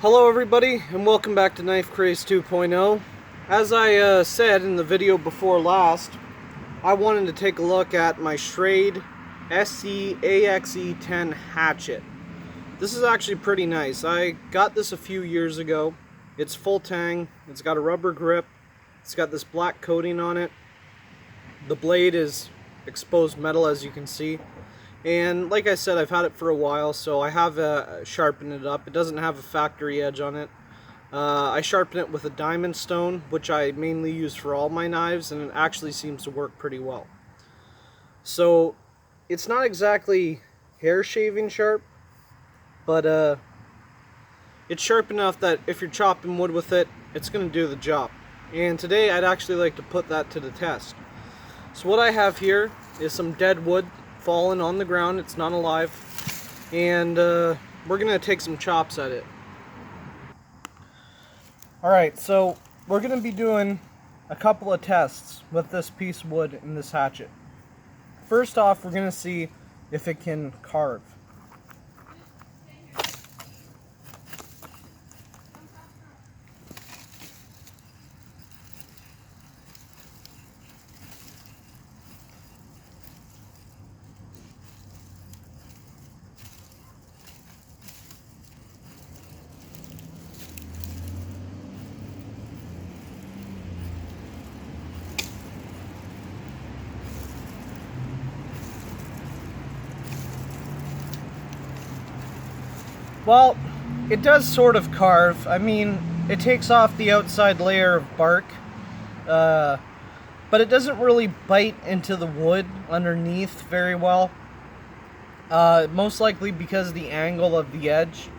Hello everybody, and welcome back to Knife Craze 2.0. As I said in the video before last, I wanted to take a look at my Schrade SCAXE10 Hatchet. This is actually pretty nice. I got this a few years ago. It's full tang, it's got a rubber grip, it's got this black coating on it. The blade is exposed metal, as you can see. And like I said, I've had it for a while, so I have sharpened it up. It doesn't have a factory edge on it. I sharpen it with a diamond stone, which I mainly use for all my knives, and it actually seems to work pretty well. So it's not exactly hair shaving sharp, but it's sharp enough that if you're chopping wood with it, it's going to do the job. And today I'd actually like to put that to the test. So what I have here is some dead wood fallen on the ground. It's not alive, and we're gonna take some chops at it. Alright, so we're gonna be doing a couple of tests with this piece of wood and this hatchet. First off, we're gonna see if it can carve. Well, it does sort of carve. I mean, it takes off the outside layer of bark, but it doesn't really bite into the wood underneath very well. Most likely because of the angle of the edge.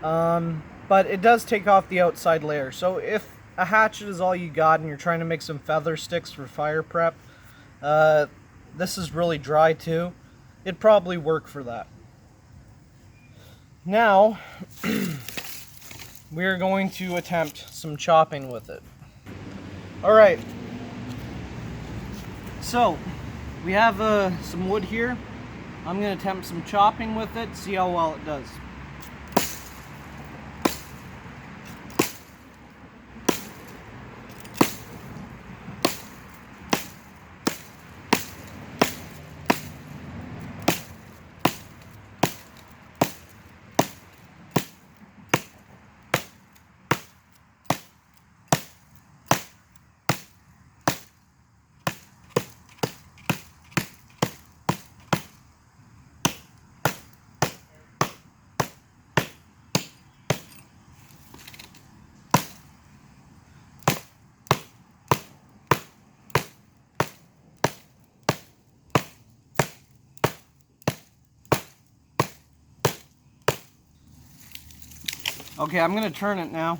But it does take off the outside layer. So if a hatchet is all you got and you're trying to make some feather sticks for fire prep, this is really dry too. It'd probably work for that. Now, we are going to attempt some chopping with it. Alright, so we have some wood here. I'm going to attempt some chopping with it, see how well it does. Okay, I'm going to turn it now.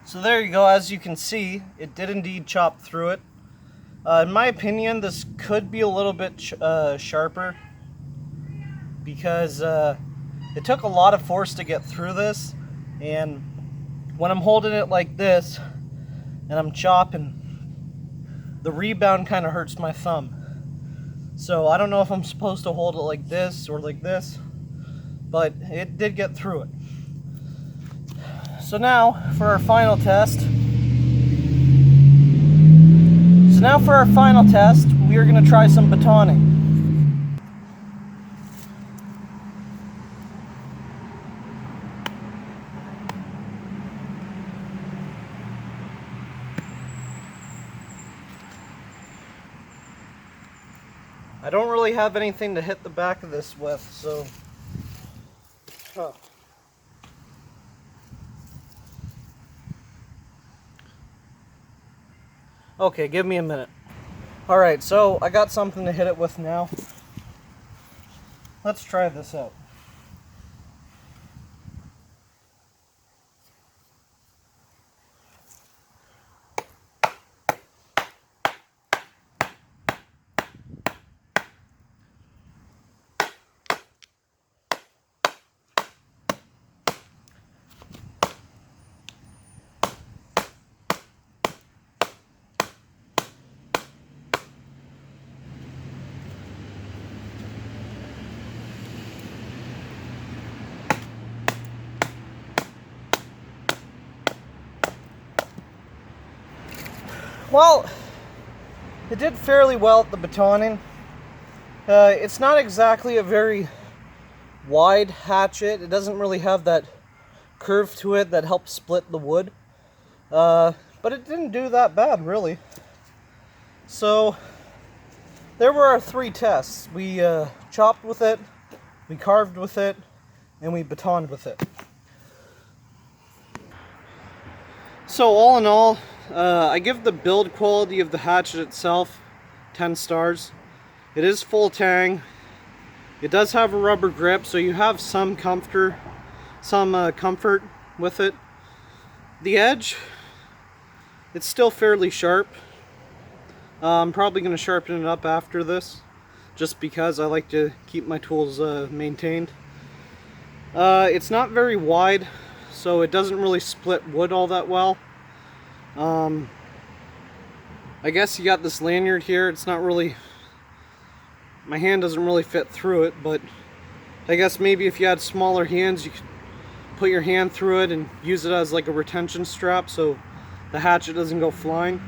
So there you go. As you can see, it did indeed chop through it. In my opinion, this could be a little bit sharper because it took a lot of force to get through this, and when I'm holding it like this and I'm chopping, the rebound kind of hurts my thumb. So I don't know if I'm supposed to hold it like this or like this, but it did get through it. So now for our final test. We are going to try some batoning. I don't really have anything to hit the back of this with, so... Okay, give me a minute. Alright, so I got something to hit it with now. let's try this out. Well, it did fairly well at the batoning. It's not exactly a very wide hatchet. It doesn't really have that curve to it that helps split the wood. But it didn't do that bad, really. So, there were our 3 tests. We chopped with it, we carved with it, and we batoned with it. So all in all, I give the build quality of the hatchet itself 10 stars. It is full tang. It does have a rubber grip, so you have some comfort with it. The edge, it's still fairly sharp. I'm probably going to sharpen it up after this, just because I like to keep my tools maintained. It's not very wide, so it doesn't really split wood all that well. I guess you got this lanyard here. It's not really, my hand doesn't really fit through it, but I guess maybe if you had smaller hands, you could put your hand through it and use it as like a retention strap so the hatchet doesn't go flying.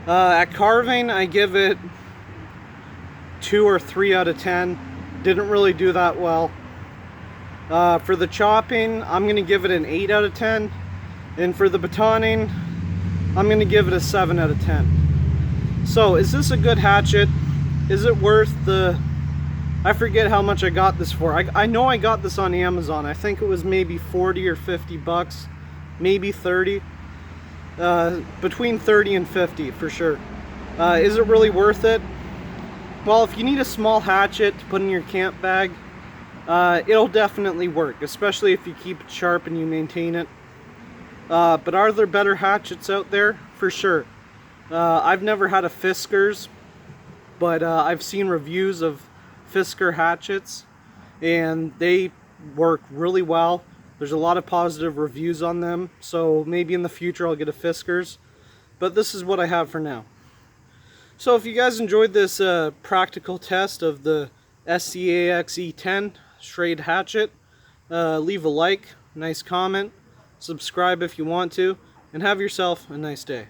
At carving, I give it 2 or 3 out of 10. Didn't really do that well. For the chopping, I'm going to give it an 8 out of 10. And for the batoning, I'm going to give it a 7 out of 10. So, is this a good hatchet? Is it worth the... I forget how much I got this for. I know I got this on Amazon. I think it was maybe 40 or 50 bucks. Maybe 30. Between 30 and 50 for sure. Is it really worth it? Well, if you need a small hatchet to put in your camp bag, it'll definitely work, especially if you keep it sharp and you maintain it. But are there better hatchets out there? For sure. I've never had a Fiskars, but I've seen reviews of Fiskar hatchets, and they work really well. There's a lot of positive reviews on them, so maybe in the future I'll get a Fiskars. But this is what I have for now. So if you guys enjoyed this practical test of the SCAXE10 Schrade Hatchet, leave a like, nice comment, subscribe if you want to, and have yourself a nice day.